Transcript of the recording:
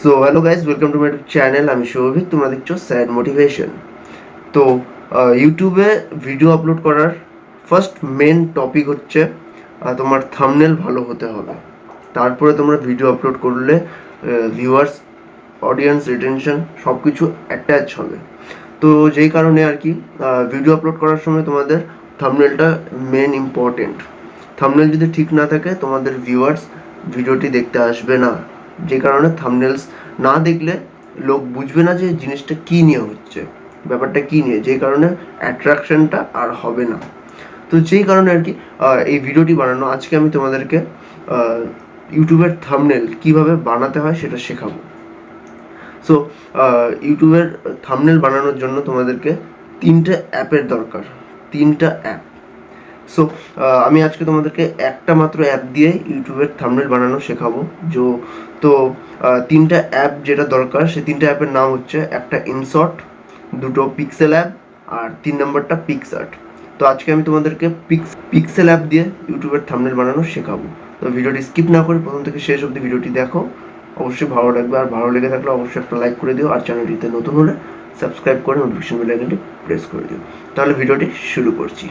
So hello guys, welcome to my channel. আমি সৌভিক, তোমরা দেখছো স্যাড মোটিভেশন। তো ইউটিউবে ভিডিও আপলোড করার ফার্স্ট মেন টপিক হচ্ছে তোমার থাম্বনেল ভালো হতে হবে। তারপরে তোমরা ভিডিও আপলোড করলে ভিউয়ার্স, অডিয়েন্স, রিটেনশন সব কিছু অ্যাটাচ হবে। তো যেই কারণে আর কি ভিডিও আপলোড করার সময় তোমাদের থাম্বনেলটা মেন ইম্পর্টেন্ট। থাম্বনেল যদি ঠিক না থাকে তোমাদের ভিউয়ার্স ভিডিওটি দেখতে আসবে না। যে কারণে থাম্বনেলস না দেখলে লোক বুঝবে না যে জিনিসটা কী নিয়ে হচ্ছে, ব্যাপারটা কী নিয়ে, যে কারণে অ্যাট্রাকশনটা আর হবে না। তো যেই কারণে আর কি এই ভিডিওটি বানানো। আজকে আমি তোমাদেরকে ইউটিউবের থাম্বনেল কীভাবে বানাতে হয় সেটা শেখাবো। সো ইউটিউবের থাম্বনেল বানানোর জন্য তোমাদেরকে তিনটে অ্যাপের দরকার, তিনটা অ্যাপ। সো আমি আজকে তোমাদেরকে একটা মাত্র অ্যাপ দিয়ে ইউটিউবের থাম্বনেল বানানো শেখাবো। তো তিনটা অ্যাপ যেটা দরকার, সেই তিনটা অ্যাপের নাম হচ্ছে, একটা ইনশর্ট, দুটো পিক্সেল্যাব, আর 3 নম্বরটা পিক্সআর্ট। তো আজকে আমি তোমাদেরকে পিক্সেল্যাব দিয়ে ইউটিউবের থাম্বনেল বানানো শেখাবো। তো ভিডিওটি স্কিপ না করে প্রথম থেকে শেষ অবধি ভিডিওটি দেখো, অবশ্যই ভালো লাগবে। আর ভালো লেগে থাকলে অবশ্যই একটা লাইক করে দিও, আর চ্যানেলটিতে নতুন হলে সাবস্ক্রাইব করে নোটিফিকেশন বেল আইকনটি প্রেস করে দিও। তাহলে ভিডিওটি শুরু করছি।